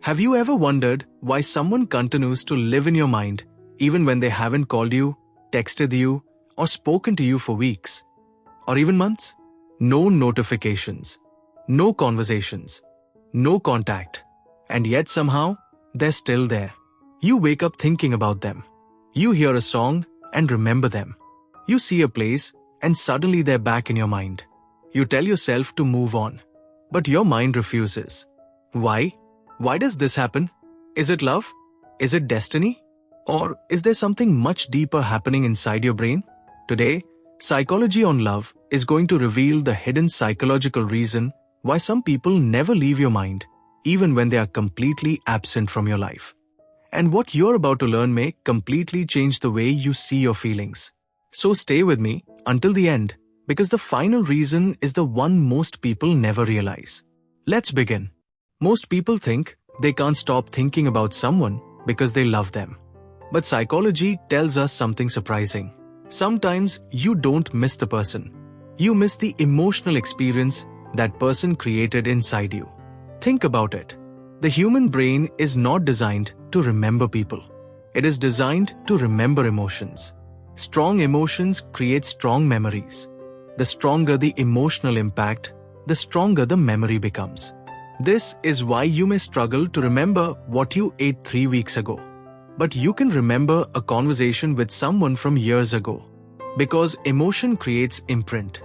Have you ever wondered why someone continues to live in your mind even when they haven't called you, texted you, or spoken to you for weeks? Or even months? No notifications, no conversations, no contact, and yet somehow they're still there. You wake up thinking about them. You hear a song and remember them. You see a place and suddenly they're back in your mind. You tell yourself to move on, but your mind refuses. Why? Why does this happen? Is it love? Is it destiny? Or is there something much deeper happening inside your brain? Today, Psychology on Love is going to reveal the hidden psychological reason why some people never leave your mind, even when they are completely absent from your life. And what you're about to learn may completely change the way you see your feelings. So stay with me until the end, because the final reason is the one most people never realize. Let's begin. Most people think they can't stop thinking about someone because they love them. But psychology tells us something surprising. Sometimes you don't miss the person. You miss the emotional experience that person created inside you. Think about it. The human brain is not designed to remember people. It is designed to remember emotions. Strong emotions create strong memories. The stronger the emotional impact, the stronger the memory becomes. This is why you may struggle to remember what you ate 3 weeks ago. But you can remember a conversation with someone from years ago. Because emotion creates imprint.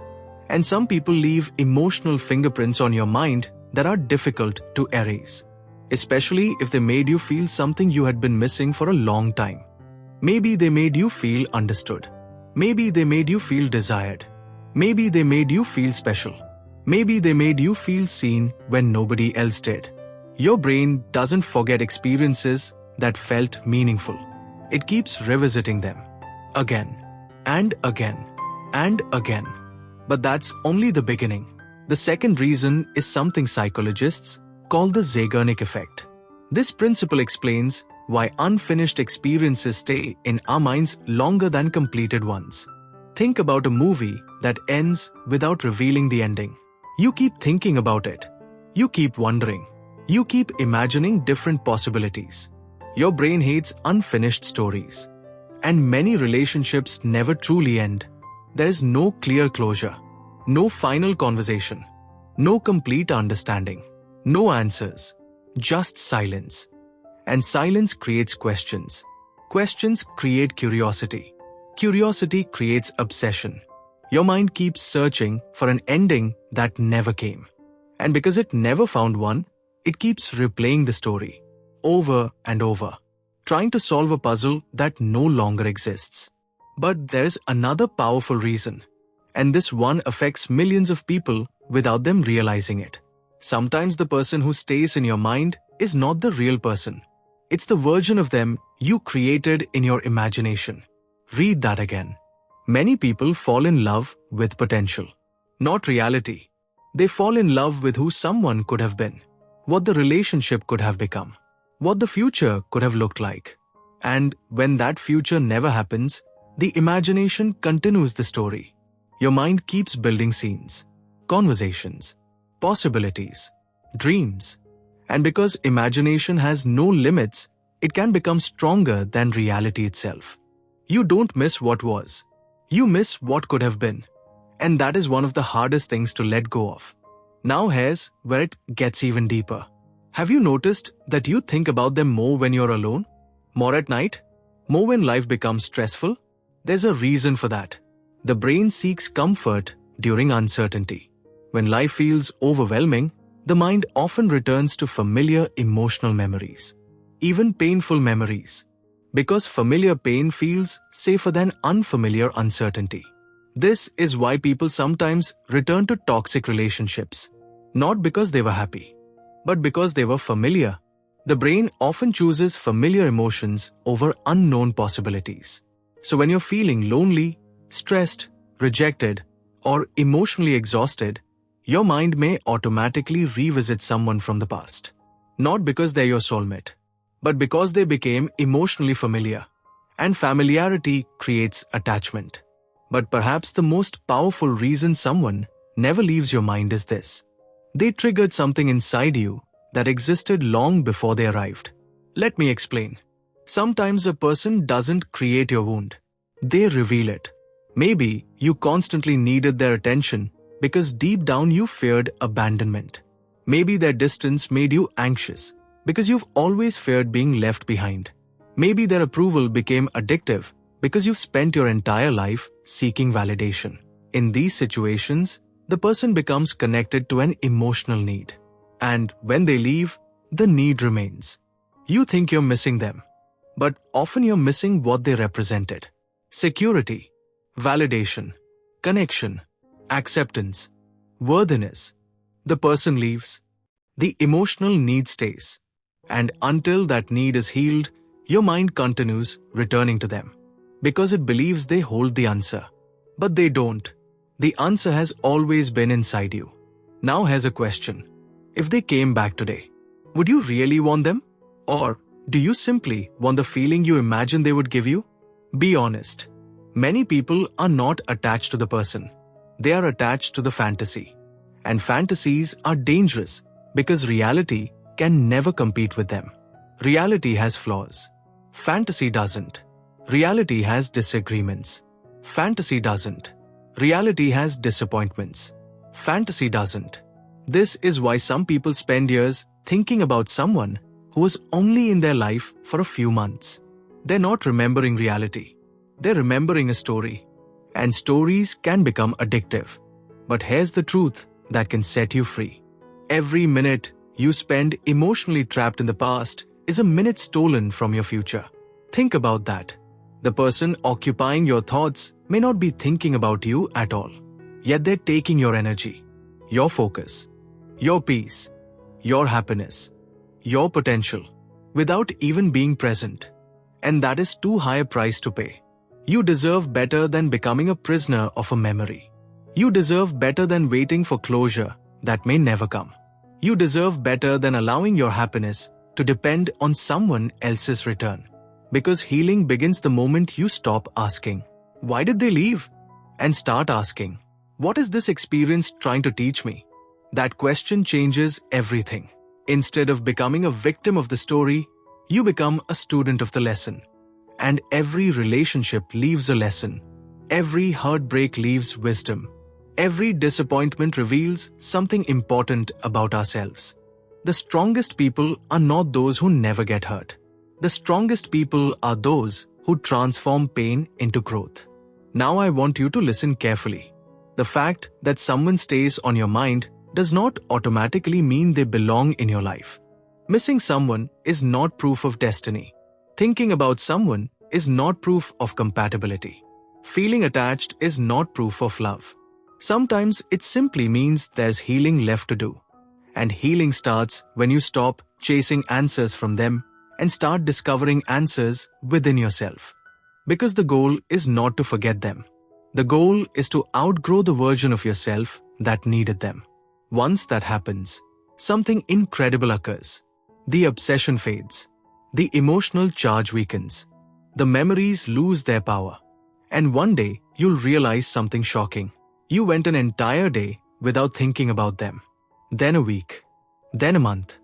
And some people leave emotional fingerprints on your mind that are difficult to erase. Especially if they made you feel something you had been missing for a long time. Maybe they made you feel understood. Maybe they made you feel desired. Maybe they made you feel special. Maybe they made you feel seen when nobody else did. Your brain doesn't forget experiences that felt meaningful. It keeps revisiting them. Again, and again, and again. But that's only the beginning. The second reason is something psychologists call the Zeigarnik effect. This principle explains why unfinished experiences stay in our minds longer than completed ones. Think about a movie that ends without revealing the ending. You keep thinking about it. You keep wondering. You keep imagining different possibilities. Your brain hates unfinished stories. And many relationships never truly end. There is no clear closure, no final conversation, no complete understanding, no answers, just silence. And silence creates questions. Questions create curiosity. Curiosity creates obsession. Your mind keeps searching for an ending that never came. And because it never found one, it keeps replaying the story over and over, trying to solve a puzzle that no longer exists. But there's another powerful reason, and this one affects millions of people without them realizing it. Sometimes the person who stays in your mind is not the real person. It's the version of them you created in your imagination. Read that again. Many people fall in love with potential, not reality. They fall in love with who someone could have been, what the relationship could have become, what the future could have looked like. And when that future never happens, the imagination continues the story. Your mind keeps building scenes, conversations, possibilities, dreams. And because imagination has no limits, it can become stronger than reality itself. You don't miss what was. You miss what could have been. And that is one of the hardest things to let go of. Now here's where it gets even deeper. Have you noticed that you think about them more when you're alone? More at night? More when life becomes stressful? There's a reason for that. The brain seeks comfort during uncertainty. When life feels overwhelming, the mind often returns to familiar emotional memories, even painful memories, because familiar pain feels safer than unfamiliar uncertainty. This is why people sometimes return to toxic relationships, not because they were happy, but because they were familiar. The brain often chooses familiar emotions over unknown possibilities. So when you're feeling lonely, stressed, rejected, or emotionally exhausted, your mind may automatically revisit someone from the past. Not because they're your soulmate, but because they became emotionally familiar. And familiarity creates attachment. But perhaps the most powerful reason someone never leaves your mind is this. They triggered something inside you that existed long before they arrived. Let me explain. Sometimes a person doesn't create your wound. They reveal it. Maybe you constantly needed their attention because deep down you feared abandonment. Maybe their distance made you anxious because you've always feared being left behind. Maybe their approval became addictive because you've spent your entire life seeking validation. In these situations, the person becomes connected to an emotional need. And when they leave, the need remains. You think you're missing them, but often you're missing what they represented. Security, validation, connection, acceptance, worthiness. The person leaves. The emotional need stays. And until that need is healed, your mind continues returning to them. Because it believes they hold the answer. But they don't. The answer has always been inside you. Now here's a question. If they came back today, would you really want them? Or do you simply want the feeling you imagine they would give you? Be honest. Many people are not attached to the person. They are attached to the fantasy. And fantasies are dangerous because reality can never compete with them. Reality has flaws. Fantasy doesn't. Reality has disagreements. Fantasy doesn't. Reality has disappointments. Fantasy doesn't. This is why some people spend years thinking about someone who was only in their life for a few months. They're not remembering reality. They're remembering a story. And stories can become addictive. But here's the truth that can set you free. Every minute you spend emotionally trapped in the past is a minute stolen from your future. Think about that. The person occupying your thoughts may not be thinking about you at all. Yet they're taking your energy, your focus, your peace, your happiness, your potential, without even being present. And that is too high a price to pay. You deserve better than becoming a prisoner of a memory. You deserve better than waiting for closure that may never come. You deserve better than allowing your happiness to depend on someone else's return. Because healing begins the moment you stop asking, "Why did they leave?" and start asking, "What is this experience trying to teach me?" That question changes everything. Instead of becoming a victim of the story, you become a student of the lesson. And every relationship leaves a lesson. Every heartbreak leaves wisdom. Every disappointment reveals something important about ourselves. The strongest people are not those who never get hurt. The strongest people are those who transform pain into growth. Now I want you to listen carefully. The fact that someone stays on your mind does not automatically mean they belong in your life. Missing someone is not proof of destiny. Thinking about someone is not proof of compatibility. Feeling attached is not proof of love. Sometimes it simply means there's healing left to do. And healing starts when you stop chasing answers from them and start discovering answers within yourself. Because the goal is not to forget them. The goal is to outgrow the version of yourself that needed them. Once that happens, something incredible occurs. The obsession fades. The emotional charge weakens. The memories lose their power. And one day, you'll realize something shocking. You went an entire day without thinking about them. Then a week. Then a month.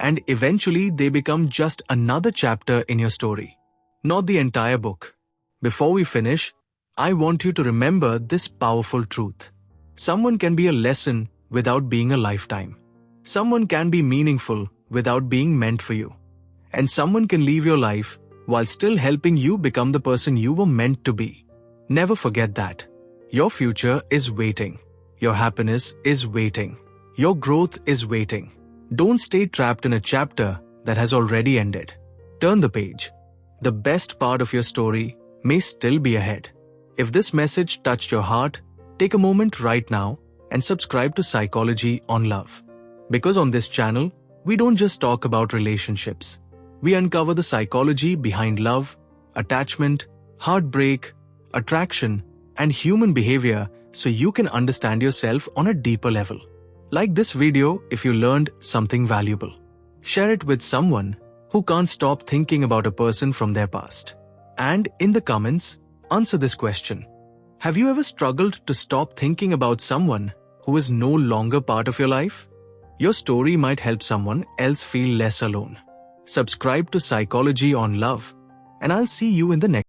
And eventually they become just another chapter in your story, not the entire book. Before we finish, I want you to remember this powerful truth. Someone can be a lesson without being a lifetime. Someone can be meaningful without being meant for you. And someone can leave your life while still helping you become the person you were meant to be. Never forget that. Your future is waiting. Your happiness is waiting. Your growth is waiting. Don't stay trapped in a chapter that has already ended. Turn the page. The best part of your story may still be ahead. If this message touched your heart, take a moment right now and subscribe to Psychology on Love. Because on this channel, we don't just talk about relationships. We uncover the psychology behind love, attachment, heartbreak, attraction, and human behavior so you can understand yourself on a deeper level. Like this video if you learned something valuable. Share it with someone who can't stop thinking about a person from their past. And in the comments, answer this question. Have you ever struggled to stop thinking about someone who is no longer part of your life? Your story might help someone else feel less alone. Subscribe to Psychology on Love, and I'll see you in the next